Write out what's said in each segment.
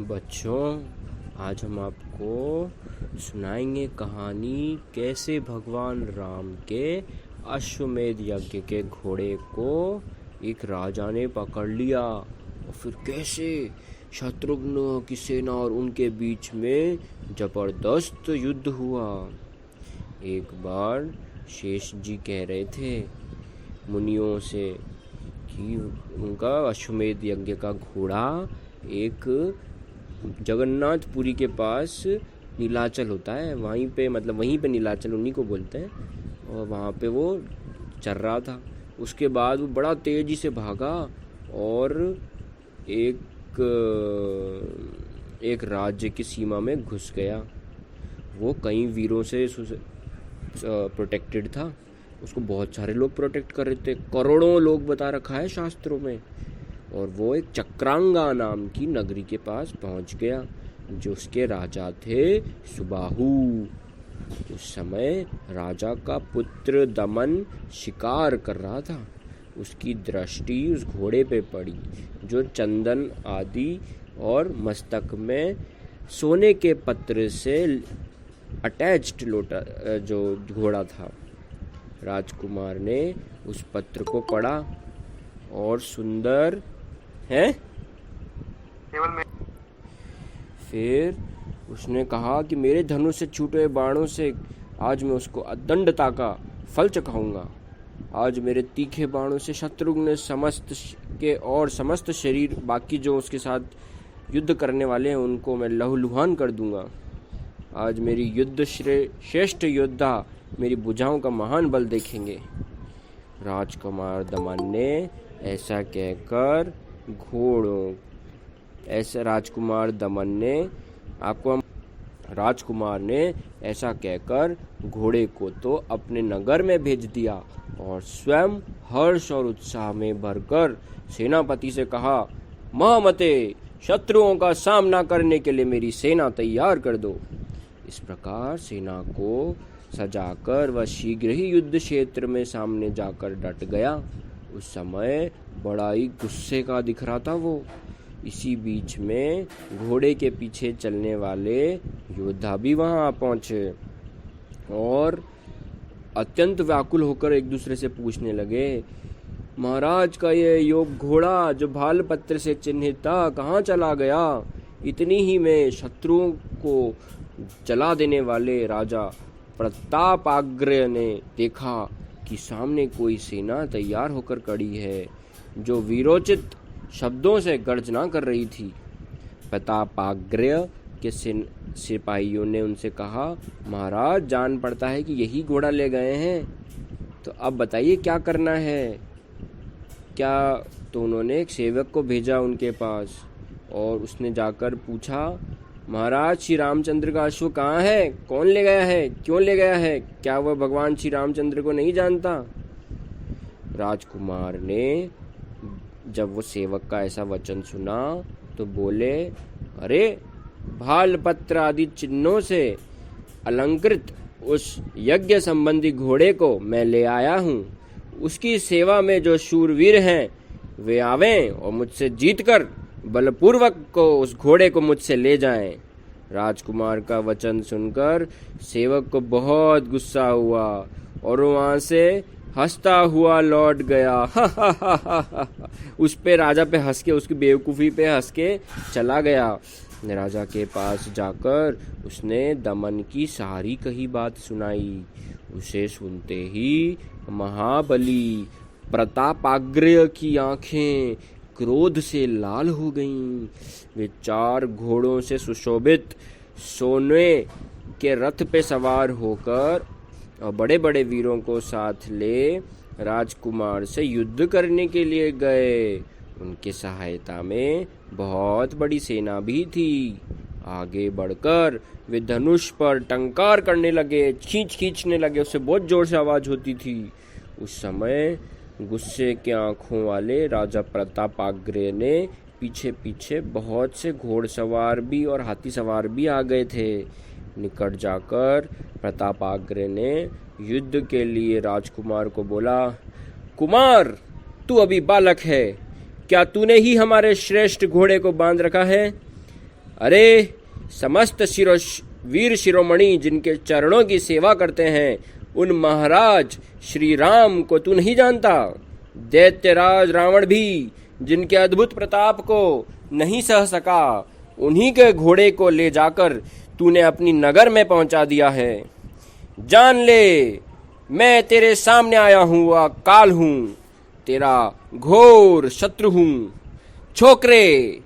बच्चों, आज हम आपको सुनाएंगे कहानी कैसे भगवान राम के अश्वमेध यज्ञ के घोड़े को एक राजा ने पकड़ लिया और फिर कैसे शत्रुघ्न की सेना और उनके बीच में जबरदस्त युद्ध हुआ। एक बार शेष जी कह रहे थे मुनियों से कि उनका अश्वमेध यज्ञ का घोड़ा एक जगन्नाथपुरी के पास नीलाचल होता है, वहीं पे नीलाचल उन्हीं को बोलते हैं, और वहाँ पे वो चल रहा था। उसके बाद वो बड़ा तेजी से भागा और एक राज्य की सीमा में घुस गया। वो कई वीरों से प्रोटेक्टेड था, उसको बहुत सारे लोग प्रोटेक्ट कर रहे थे, करोड़ों लोग बता रखा है शास्त्रों में। और वो एक चक्रांगा नाम की नगरी के पास पहुंच गया, जो उसके राजा थे सुबाहु। उस समय राजा का पुत्र दमन शिकार कर रहा था। उसकी दृष्टि उस घोड़े पे पड़ी जो चंदन आदि और मस्तक में सोने के पत्र से अटैच्ड जो घोड़ा था। राजकुमार ने उस पत्र को पढ़ा और सुंदर है फिर उसने कहा कि मेरे धनुष से छूटे हुए बाणों से आज मैं उसको अदंडता का फल चखाऊंगा। आज मेरे तीखे बाणों से शत्रुघ्न समस्त शरीर, बाकी जो उसके साथ युद्ध करने वाले हैं, उनको मैं लहूलुहान कर दूंगा। आज मेरी श्रेष्ठ योद्धा मेरी भुजाओं का महान बल देखेंगे। राजकुमार दमन ने ऐसा कहकर राजकुमार ने ऐसा कहकर घोड़े को तो अपने नगर में भेज दिया और स्वयं हर्ष और उत्साह में भरकर सेनापति से कहा, महामते, शत्रुओं का सामना करने के लिए मेरी सेना तैयार कर दो। इस प्रकार सेना को सजाकर वह शीघ्र ही युद्ध क्षेत्र में सामने जाकर डट गया। उस समय बड़ा ही गुस्से का दिख रहा था वो। इसी बीच में घोड़े के पीछे चलने वाले योद्धा भी वहां पहुंचे और अत्यंत व्याकुल होकर एक दूसरे से पूछने लगे, महाराज का ये योग घोड़ा जो भाल पत्र से चिन्हित था कहाँ चला गया? इतनी ही में शत्रुओं को जला देने वाले राजा प्रतापाग्रह ने देखा कि सामने कोई सेना तैयार होकर खड़ी है, जो वीरोचित शब्दों से गर्जना कर रही थी। प्रतापाग्रह के सिपाहियों ने उनसे कहा, महाराज, जान पड़ता है कि यही घोड़ा ले गए हैं, तो अब बताइए क्या करना है। तो उन्होंने एक सेवक को भेजा उनके पास और उसने जाकर पूछा, महाराज, श्री रामचंद्र का अश्व कहाँ है? कौन ले गया है? क्यों ले गया है? क्या वह भगवान श्री रामचंद्र को नहीं जानता? राजकुमार ने जब वो सेवक का ऐसा वचन सुना तो बोले, अरे, भाल पत्र आदि चिन्हों से अलंकृत उस यज्ञ संबंधी घोड़े को मैं ले आया हूँ। उसकी सेवा में जो शूरवीर हैं वे आवें और मुझसे जीतकर बलपूर्वक को उस घोड़े को मुझसे ले जाएं। राजकुमार का वचन सुनकर सेवक को बहुत गुस्सा हुआ और वहां से हंसता हुआ लौट गया। उस पे राजा पे हंस के, उसकी बेवकूफ़ी पे हंस के चला गया। राजा के पास जाकर उसने दमन की सारी कही बात सुनाई। उसे सुनते ही महाबली प्रतापाग्रह की आंखें क्रोध से लाल हो गईं। वे 4 घोड़ों से सुशोभित सोने के रथ पे सवार होकर और बड़े बड़े वीरों को साथ ले राजकुमार से युद्ध करने के लिए गए। उनके सहायता में बहुत बड़ी सेना भी थी। आगे बढ़कर वे धनुष पर टंकार करने लगे, खींचने लगे, उससे बहुत जोर से आवाज होती थी। उस समय गुस्से के आंखों वाले राजा प्रतापाग्रह ने पीछे पीछे बहुत से घोड़सवार भी और हाथी सवार भी आ गए थे। निकट जाकर प्रतापाग्रह ने युद्ध के लिए राजकुमार को बोला, कुमार, तू अभी बालक है, क्या तूने ही हमारे श्रेष्ठ घोड़े को बांध रखा है? अरे समस्त वीर शिरोमणि जिनके चरणों की सेवा करते हैं, उन महाराज श्री राम को तू नहीं जानता? दैत्यराज रावण भी जिनके अद्भुत प्रताप को नहीं सह सका, उन्हीं के घोड़े को ले जाकर तूने अपनी नगर में पहुंचा दिया है। जान ले, मैं तेरे सामने आया हूँ, काल हूँ, तेरा घोर शत्रु हूँ। छोकरे,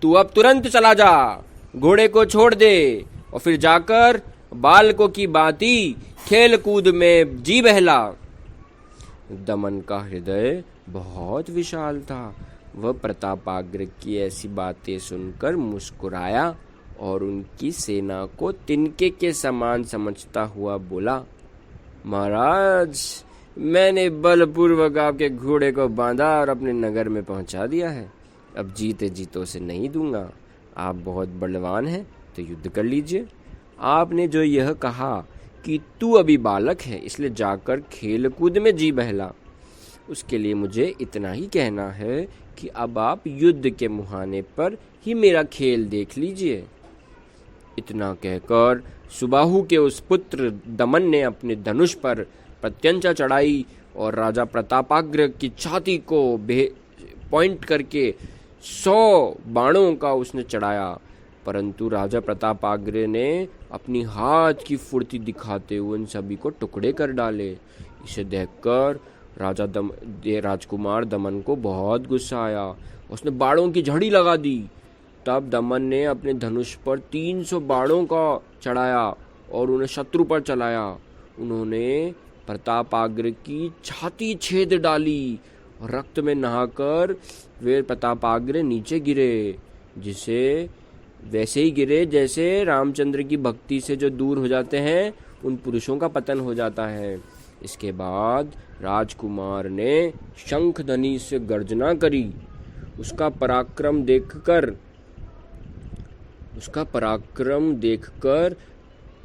तू अब तुरंत चला जा, घोड़े को छोड़ दे और फिर जाकर बालकों की भांति खेल कूद में जी बहला। दमन का हृदय बहुत विशाल था। वह प्रतापाग्र की ऐसी बातें सुनकर मुस्कुराया और उनकी सेना को तिनके के समान समझता हुआ बोला, महाराज, मैंने बलपूर्वक आपके घोड़े को बांधा और अपने नगर में पहुंचा दिया है। अब जीते जीतों से नहीं दूंगा। आप बहुत बलवान हैं तो युद्ध कर लीजिए। आपने जो यह कहा कि तू अभी बालक है, इसलिए जाकर खेल कूद में जी बहला, उसके लिए मुझे इतना ही कहना है कि अब आप युद्ध के मुहाने पर ही मेरा खेल देख लीजिए। इतना कहकर सुबाहु के उस पुत्र दमन ने अपने धनुष पर प्रत्यंचा चढ़ाई और राजा प्रतापाग्र की छाती को पॉइंट करके 100 बाणों का उसने चढ़ाया, परंतु राजा प्रतापाग्र ने अपनी हाथ की फुर्ती दिखाते हुए उन सभी को टुकड़े कर डाले। इसे देखकर राजकुमार दमन को बहुत गुस्सा आया। उसने बाणों की झड़ी लगा दी। तब दमन ने अपने धनुष पर 300 बाणों का चढ़ाया और उन्हें शत्रु पर चलाया। उन्होंने प्रतापाग्र की छाती छेद डाली और रक्त में नहाकर वे प्रतापाग्र नीचे गिरे, जिसे वैसे ही गिरे जैसे रामचंद्र की भक्ति से जो दूर हो जाते हैं उन पुरुषों का पतन हो जाता है। इसके बाद राजकुमार ने शंखध्वनि से गर्जना करी। उसका पराक्रम देखकर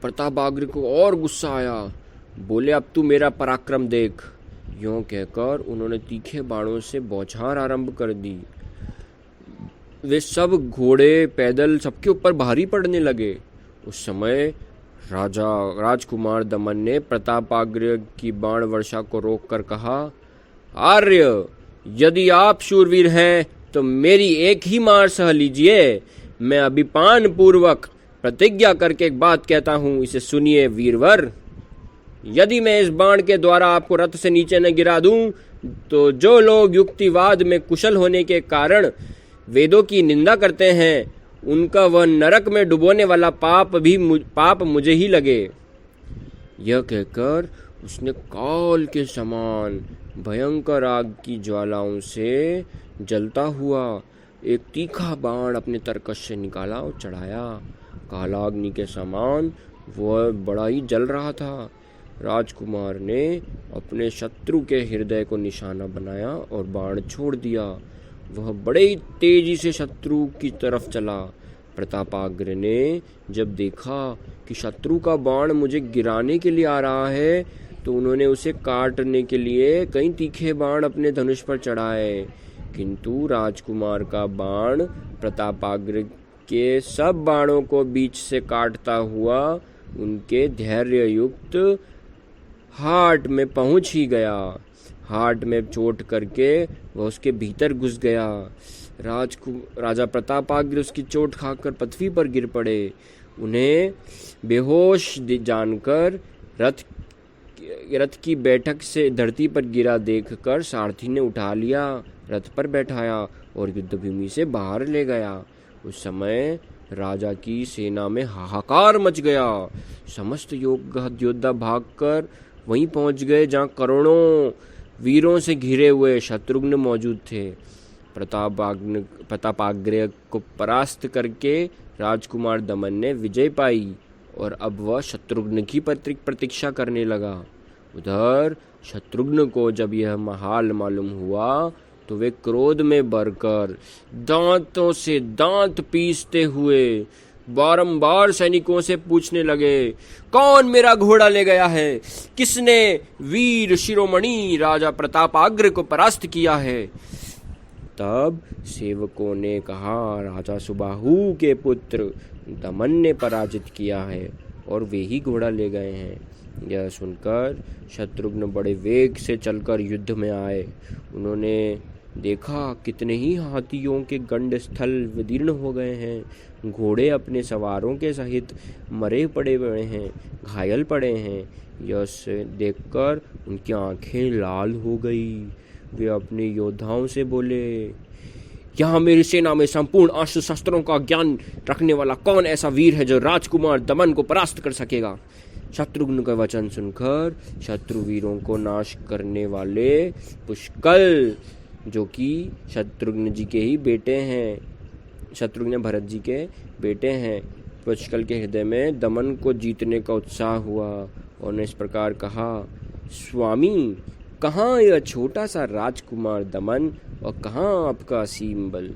प्रतापाग्र को और गुस्सा आया। बोले, अब तू मेरा पराक्रम देख। यूं कहकर उन्होंने तीखे बाणों से बौछार आरंभ कर दी। वे सब घोड़े पैदल सबके ऊपर भारी पड़ने लगे। उस समय राजकुमार दमन ने प्रतापाग्र की बाण वर्षा को रोककर कहा, आर्य, यदि आप शूरवीर हैं तो मेरी एक ही मार सह लीजिए। मैं अभिमान पूर्वक प्रतिज्ञा करके एक बात कहता हूँ, इसे सुनिए वीरवर। यदि मैं इस बाण के द्वारा आपको रथ से नीचे न गिरा दूं, तो जो लोग युक्तिवाद में कुशल होने के कारण वेदों की निंदा करते हैं, उनका वह नरक में डुबोने वाला पाप मुझे ही लगे। यह कहकर उसने काल के समान भयंकर आग की ज्वालाओं से जलता हुआ एक तीखा बाण अपने तरकश से निकाला और चढ़ाया। कालाग्नि के समान वह बड़ा ही जल रहा था। राजकुमार ने अपने शत्रु के हृदय को निशाना बनाया और बाण छोड़ दिया। वह बड़े ही तेजी से शत्रु की तरफ चला। प्रतापाग्र ने जब देखा कि शत्रु का बाण मुझे गिराने के लिए आ रहा है, तो उन्होंने उसे काटने के लिए कई तीखे बाण अपने धनुष पर चढ़ाए, किंतु राजकुमार का बाण प्रतापाग्र के सब बाणों को बीच से काटता हुआ उनके धैर्य युक्त हार्ट में पहुंच ही गया। हार्ट में चोट करके वह उसके भीतर घुस गया। राजा प्रतापाग्र उसकी चोट खाकर पृथ्वी पर गिर पड़े। उन्हें बेहोश जानकर रथ की बैठक से धरती पर गिरा देखकर सारथी ने उठा लिया, रथ पर बैठाया और युद्धभूमि से बाहर ले गया। उस समय राजा की सेना में हाहाकार मच गया। समस्त योद्धा भागकर वहीं पहुंच गए जहां करोड़ों वीरों से घिरे हुए शत्रुघ्न मौजूद थे। प्रतापाग्र को परास्त करके राजकुमार दमन ने विजय पाई और अब वह शत्रुघ्न की प्रतीक्षा करने लगा। उधर शत्रुघ्न को जब यह हाल मालूम हुआ तो वे क्रोध में भरकर दांतों से दांत पीसते हुए बारंबार सैनिकों से पूछने लगे, कौन मेरा घोड़ा ले गया है? किसने वीर शिरोमणि राजा प्रतापाग्र को परास्त किया है? तब सेवकों ने कहा, राजा सुबाहु के पुत्र दमन ने पराजित किया है और वे ही घोड़ा ले गए हैं। यह सुनकर शत्रुघ्न बड़े वेग से चलकर युद्ध में आए। उन्होंने देखा कितने ही हाथियों के गंड स्थल विदीर्ण हो गए हैं। घोड़े अपने सवारों के सहित मरे पड़े हुए हैं, घायल पड़े हैं। यह से देखकर उनकी आंखें लाल हो गई। वे अपने योद्धाओं से बोले, यहाँ मेरी सेना में संपूर्ण अस्त्र शस्त्रों का ज्ञान रखने वाला कौन ऐसा वीर है जो राजकुमार दमन को परास्त कर सकेगा। शत्रुघ्न का वचन सुनकर शत्रुवीरों को नाश करने वाले पुष्कल, जो कि शत्रुघ्न जी के ही बेटे हैं, शत्रुघ्न भरत जी के बेटे हैं, पुष्कल के हृदय में दमन को जीतने का उत्साह हुआ। उन्होंने इस प्रकार कहा, स्वामी, कहाँ यह छोटा सा राजकुमार दमन और कहाँ आपका असीम बल।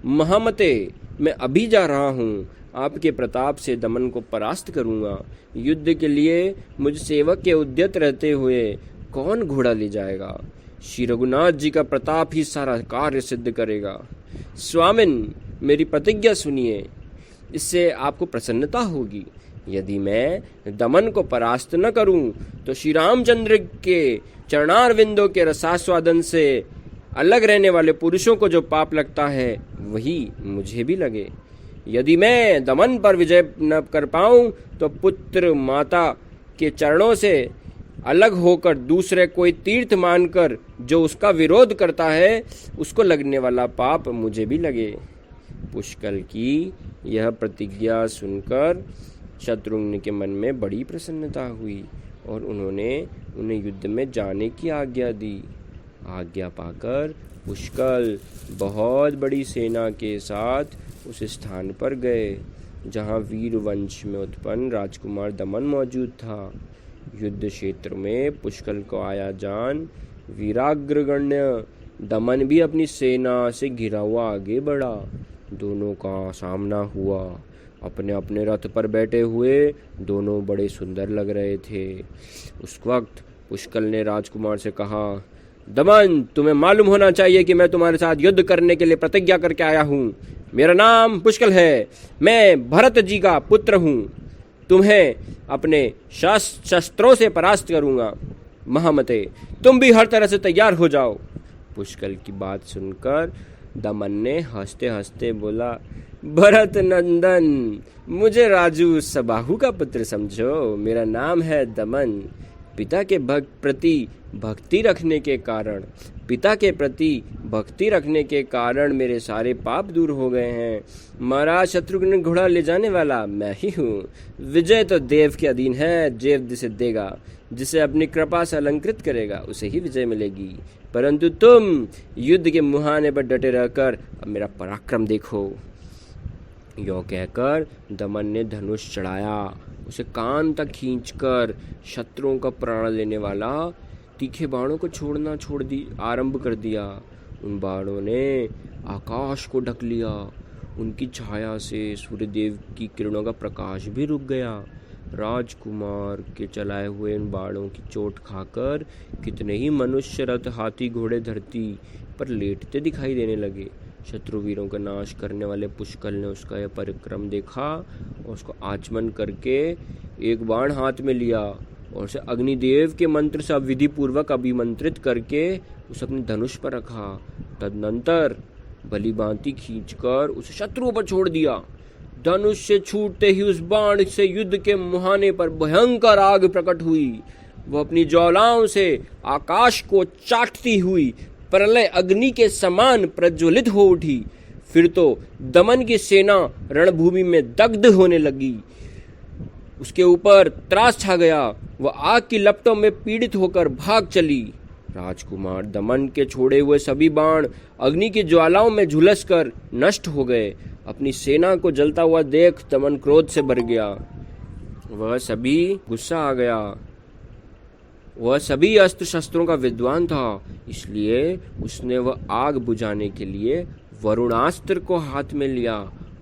महामते, मैं अभी जा रहा हूँ, आपके प्रताप से दमन को परास्त करूँगा। युद्ध के लिए मुझ सेवक के उद्यत रहते हुए कौन घोड़ा ले जाएगा। श्री रघुनाथ जी का प्रताप ही सारा कार्य सिद्ध करेगा। स्वामिन, मेरी प्रतिज्ञा सुनिए, इससे आपको प्रसन्नता होगी। यदि मैं दमन को परास्त न करूं तो श्री रामचंद्र के चरणारविंदों के रसास्वादन से अलग रहने वाले पुरुषों को जो पाप लगता है वही मुझे भी लगे। यदि मैं दमन पर विजय न कर पाऊं तो पुत्र माता के चरणों से अलग होकर दूसरे कोई तीर्थ मानकर जो उसका विरोध करता है उसको लगने वाला पाप मुझे भी लगे। पुष्कल की यह प्रतिज्ञा सुनकर शत्रुघ्न के मन में बड़ी प्रसन्नता हुई और उन्होंने उन्हें युद्ध में जाने की आज्ञा दी। आज्ञा पाकर पुष्कल बहुत बड़ी सेना के साथ उस स्थान पर गए जहाँ वीर वंश में उत्पन्न राजकुमार दमन मौजूद था। युद्ध क्षेत्र में पुष्कल को आया जान वीराग्रगण्य दमन भी अपनी सेना से घिरा हुआ आगे बढ़ा। दोनों का सामना हुआ। अपने अपने रथ पर बैठे हुए दोनों बड़े सुंदर लग रहे थे। उस वक्त पुष्कल ने राजकुमार से कहा, दमन, तुम्हें मालूम होना चाहिए कि मैं तुम्हारे साथ युद्ध करने के लिए प्रतिज्ञा करके आया हूँ। मेरा नाम पुष्कल है, मैं भरत जी का पुत्र हूँ। तुम्हें अपने शस्त्रों से परास्त करूँगा। महामते, तुम भी हर तरह से तैयार हो जाओ। पुष्कल की बात सुनकर दमन ने हंसते हंसते बोला, भरत नंदन, मुझे राजू सबाहु का पुत्र समझो। मेरा नाम है दमन। पिता के प्रति भक्ति रखने के कारण मेरे सारे पाप दूर हो गए हैं। महाराज शत्रुघ्न घोड़ा ले जाने वाला मैं ही हूँ। विजय तो देव के अधीन है। देव जिसे देगा, जिसे अपनी कृपा से अलंकृत करेगा, उसे ही विजय मिलेगी। परंतु तुम युद्ध के मुहाने पर डटे रहकर अब मेरा पराक्रम देखो। यो कहकर दमन ने धनुष चढ़ाया। उसे कान तक खींचकर शत्रुओं का प्राण लेने वाला तीखे बाणों को आरंभ कर दिया। उन बाणों ने आकाश को ढक लिया। उनकी छाया से सूर्यदेव की किरणों का प्रकाश भी रुक गया। राजकुमार के चलाए हुए इन बाणों की चोट खाकर कितने ही मनुष्य, रथ, हाथी, घोड़े धरती पर लेटते दिखाई देने लगे। शत्रुवीरों का नाश करने वाले पुष्कल ने उसका यह परिक्रम देखा और उसको आचमन करके एक बाण हाथ में लिया और उसे अग्निदेव के मंत्र से विधि पूर्वक अभिमंत्रित करके उसे अपने धनुष पर रखा। तदनंतर बली बांती खींचकर उसे शत्रुओं पर छोड़ दिया। धनुष से छूटते ही उस बाण से युद्ध के मुहाने पर भयंकर आग प्रकट हुई। वह अपनी ज्वालाओं से आकाश को चाटती हुई प्रलय अग्नि के समान प्रज्वलित हो उठी। फिर तो दमन की सेना रणभूमि में दग्ध होने लगी। उसके ऊपर त्रास छा गया। वह आग की लपटों में पीड़ित होकर भाग चली। राजकुमार दमन के छोड़े हुए सभी बाण अग्नि की ज्वालाओं में झुलसकर नष्ट हो गए। अपनी सेना को जलता हुआ देख दमन क्रोध से भर गया। वह सभी गुस्सा आ गया। वह सभी अस्त्र शस्त्रों का विद्वान था, इसलिए उसने वह आग बुझाने के लिए वरुणास्त्र को हाथ में लिया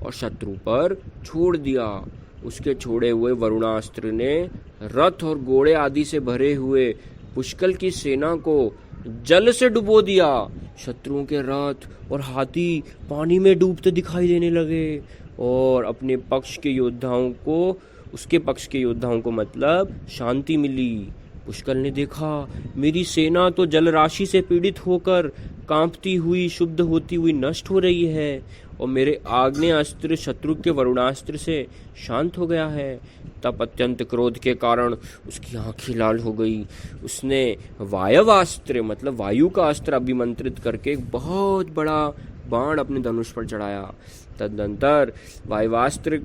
और शत्रु पर छोड़ दिया। उसके छोड़े हुए वरुणास्त्र ने रथ और घोड़े आदि से भरे हुए पुष्कल की सेना को जल से डुबो दिया। शत्रुओं के रथ और हाथी पानी में डूबते दिखाई देने लगे और उसके पक्ष के योद्धाओं को मतलब शांति मिली। पुष्कल ने देखा, मेरी सेना तो जलराशि से पीड़ित होकर कांपती हुई, शुद्ध होती हुई नष्ट हो रही है और मेरे आग्नेय अस्त्र शत्रु के वरुणास्त्र से शांत हो गया है। तब अत्यंत क्रोध के कारण उसकी आंखें लाल हो गई। उसने वायवास्त्र मतलब वायु का अस्त्र अभिमंत्रित करके एक बहुत बड़ा बाण अपने धनुष पर चढ़ाया। तदनंतर वायवास्त्र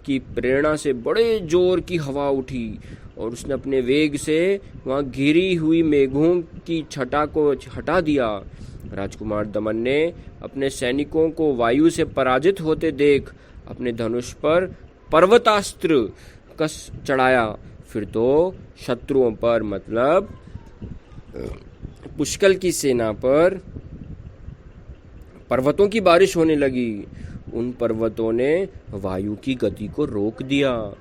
की प्रेरणा से बड़े जोर की हवा उठी और उसने अपने वेग से वहां घिरी हुई मेघों की छटा को हटा दिया। राजकुमार दमन ने अपने सैनिकों को वायु से पराजित होते देख अपने धनुष पर पर्वतास्त्र कस चढ़ाया। फिर तो शत्रुओं पर मतलब पुष्कल की सेना पर पर्वतों की बारिश होने लगी। उन पर्वतों ने वायु की गति को रोक दिया।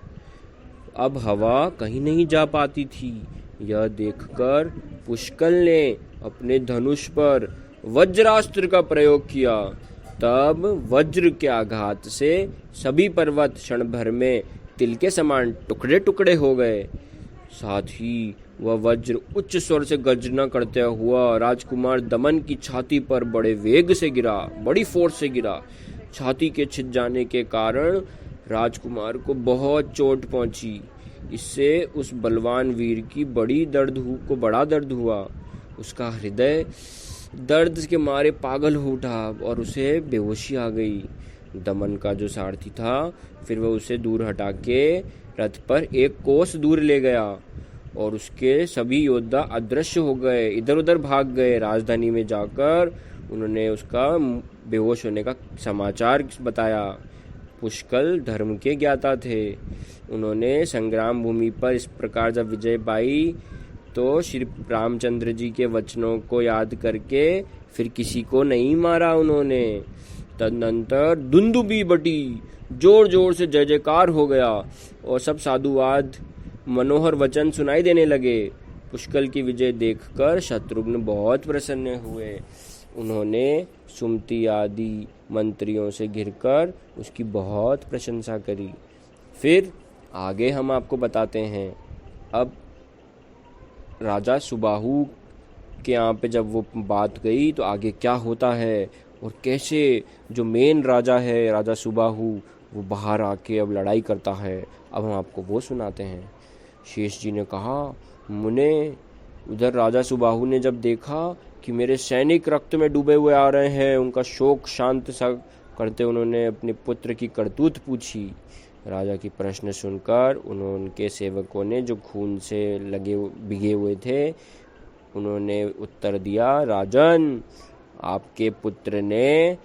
अब हवा कहीं नहीं जा पाती थी। यह देखकर पुष्कल ने अपने धनुष पर वज्रास्त्र का प्रयोग किया। तब वज्र के आघात से सभी पर्वत क्षण भर में तिल के समान टुकड़े टुकड़े हो गए। साथ ही वह वज्र उच्च स्वर से गर्जना करते हुआ राजकुमार दमन की छाती पर बड़े वेग से गिरा, बड़ी फोर्स से गिरा। छाती के छिद जाने के कारण राजकुमार को बहुत चोट पहुंची। इससे उस बलवान वीर की बड़ा दर्द हुआ। उसका हृदय दर्द के मारे पागल हो उठा और उसे बेहोशी आ गई। दमन का जो सारथी था फिर वह उसे दूर हटा के रथ पर एक कोस दूर ले गया और उसके सभी योद्धा अदृश्य हो गए, इधर उधर भाग गए। राजधानी में जाकर उन्होंने उसका बेहोश होने का समाचार बताया। पुष्कल धर्म के ज्ञाता थे। उन्होंने संग्राम भूमि पर इस प्रकार जब विजय पाई तो श्री रामचंद्र जी के वचनों को याद करके फिर किसी को नहीं मारा उन्होंने। तदनंतर दुंदुभी बटी, जोर जोर से जय जयकार हो गया और सब साधुवाद मनोहर वचन सुनाई देने लगे। पुष्कल की विजय देखकर शत्रुघ्न बहुत प्रसन्न हुए। उन्होंने सुमति आदि मंत्रियों से घिरकर उसकी बहुत प्रशंसा करी। फिर आगे हम आपको बताते हैं। अब राजा सुबाहु के यहाँ पे जब वो बात गई तो आगे क्या होता है और कैसे जो मेन राजा है राजा सुबाहु वो बाहर आके अब लड़ाई करता है, अब हम आपको वो सुनाते हैं। शेष जी ने कहा, मुने उधर राजा सुबाहु ने जब देखा कि मेरे सैनिक रक्त में डूबे हुए आ रहे हैं, उनका शोक शांत सा करते उन्होंने अपने पुत्र की करतूत पूछी। राजा की प्रश्न सुनकर उनके सेवकों ने जो खून से भिगे हुए थे उन्होंने उत्तर दिया, राजन आपके पुत्र ने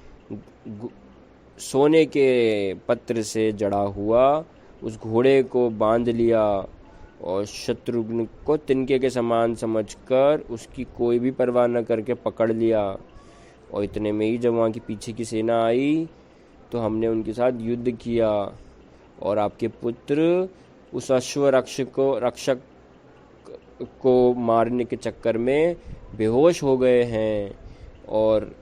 सोने के पत्र से जड़ा हुआ उस घोड़े को बांध लिया और शत्रुघ्न को तिनके के समान समझकर उसकी कोई भी परवाह न करके पकड़ लिया। और इतने में ही जब वहाँ की पीछे की सेना आई तो हमने उनके साथ युद्ध किया और आपके पुत्र उस अश्व रक्षक को मारने के चक्कर में बेहोश हो गए हैं। और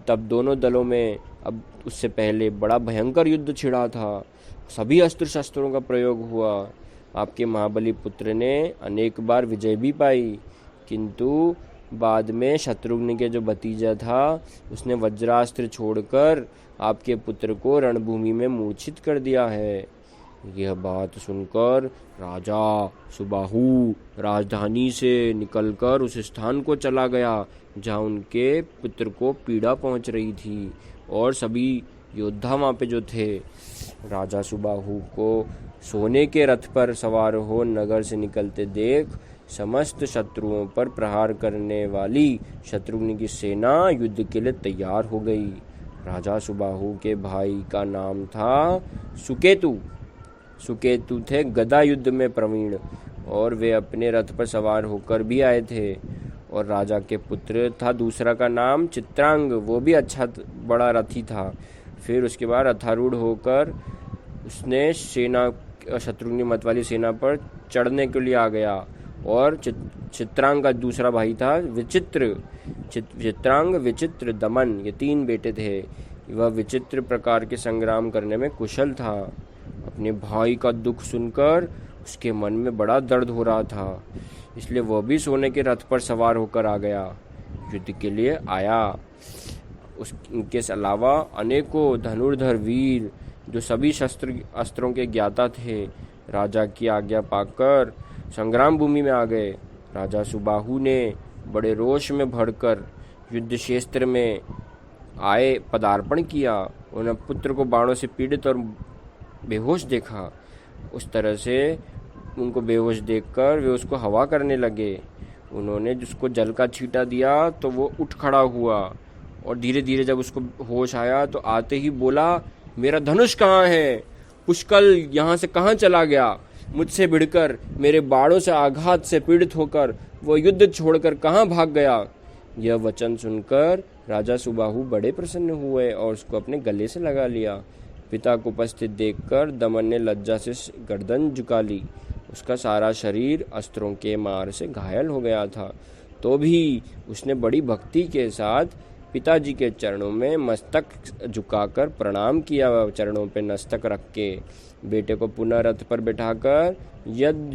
तब दोनों दलों में अब उससे पहले बड़ा भयंकर युद्ध छिड़ा था। सभी अस्त्र शस्त्रों का प्रयोग हुआ। आपके महाबली पुत्र ने अनेक बार विजय भी पाई, किंतु बाद में शत्रुघ्न के जो भतीजा था उसने वज्रास्त्र छोड़कर आपके पुत्र को रणभूमि में मूर्छित कर दिया है। यह बात सुनकर राजा सुबाहु राजधानी से निकलकर उस स्थान को चला गया जहाँ उनके पुत्र को पीड़ा पहुँच रही थी और सभी योद्धा वहाँ पे जो थे। राजा सुबाहु को सोने के रथ पर सवार हो नगर से निकलते देख समस्त शत्रुओं पर प्रहार करने वाली शत्रुघ्न की सेना युद्ध के लिए तैयार हो गई। राजा सुबाहु के भाई का नाम था सुकेतु। सुकेतु थे गदा युद्ध में प्रवीण और वे अपने रथ पर सवार होकर भी आए थे। और राजा के पुत्र था दूसरा का नाम चित्रांग, वो भी अच्छा बड़ा रथी था। फिर उसके बाद रथारूढ़ होकर उसने सेना शत्रुघ्न मत वाली सेना पर चढ़ने के लिए आ गया और चित्रांग का दूसरा भाई था चित्रांग, विचित्र, दमन, ये 3 बेटे थे। वह विचित्र प्रकार के संग्राम करने में कुशल था। अपने भाई का दुख सुनकर उसके मन में बड़ा दर्द हो रहा था, इसलिए वह भी सोने के रथ पर सवार होकर आ गया, युद्ध के लिए आया। उनके अलावा अनेकों धनुर्धर वीर जो सभी अस्त्रों के ज्ञाता थे, राजा की आज्ञा पाकर संग्राम भूमि में आ गए। राजा सुबाहु ने बड़े रोष में भरकर युद्ध क्षेत्र में आए पदार्पण किया। उन्हें पुत्र को बाणों से पीड़ित और बेहोश देखा। उस तरह से उनको बेहोश देखकर वे उसको हवा करने लगे। उन्होंने जिसको जल का छींटा दिया तो वो उठ खड़ा हुआ और धीरे धीरे जब उसको होश आया तो आते ही बोला, मेरा धनुष कहाँ है? पुष्कल यहाँ से कहाँ चला गया? मुझसे भिड़कर मेरे बाणों से आघात से पीड़ित होकर वो युद्ध छोड़कर कहाँ भाग गया? यह वचन सुनकर राजा सुबाहु बड़े प्रसन्न हुए और उसको अपने गले से लगा लिया। पिता को उपस्थित देखकर दमन ने लज्जा से गर्दन झुका ली। उसका सारा शरीर अस्त्रों के मार से घायल हो गया था, तो भी उसने बड़ी भक्ति के साथ पिताजी के चरणों में मस्तक झुकाकर प्रणाम किया। चरणों पे मस्तक रख के बेटे को पुनः रथ पर बिठाकर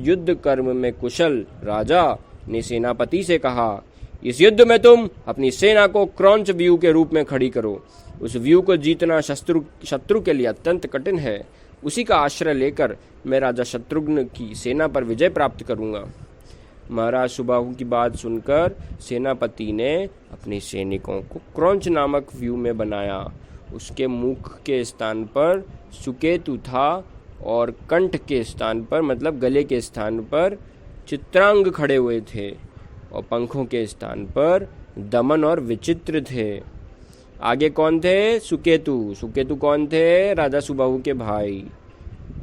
युद्ध कर्म में कुशल राजा ने सेनापति से कहा, इस युद्ध में तुम अपनी सेना को क्रौंच व्यूह के रूप में खड़ी करो। उस व्यूह को जीतना शत्रु के लिए अत्यंत कठिन है। उसी का आश्रय लेकर मैं राजा शत्रुघ्न की सेना पर विजय प्राप्त करूंगा। महाराज सुबाहु की बात सुनकर सेनापति ने अपने सैनिकों को क्रौंच नामक व्यूह में बनाया। उसके मुख के स्थान पर सुकेतु था और कंठ के स्थान पर मतलब गले के स्थान पर चित्रांग खड़े हुए थे और पंखों के स्थान पर दमन और विचित्र थे। आगे कौन थे? सुकेतु कौन थे? राजा सुबाहु के भाई,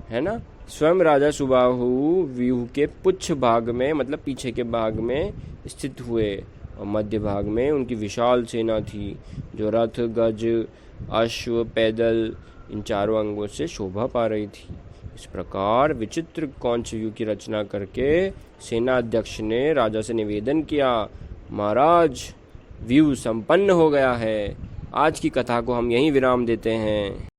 है ना। स्वयं राजा सुबाहु व्यूह के पुच्छ भाग में मतलब पीछे के भाग में स्थित हुए और मध्य भाग में उनकी विशाल सेना थी, जो रथ, गज, अश्व, पैदल इन चारों अंगों से शोभा पा रही थी। इस प्रकार विचित्र कौंच व्यूह की रचना करके सेना अध्यक्ष ने राजा से निवेदन किया, महाराज व्यूह संपन्न हो गया है। आज की कथा को हम यहीं विराम देते हैं।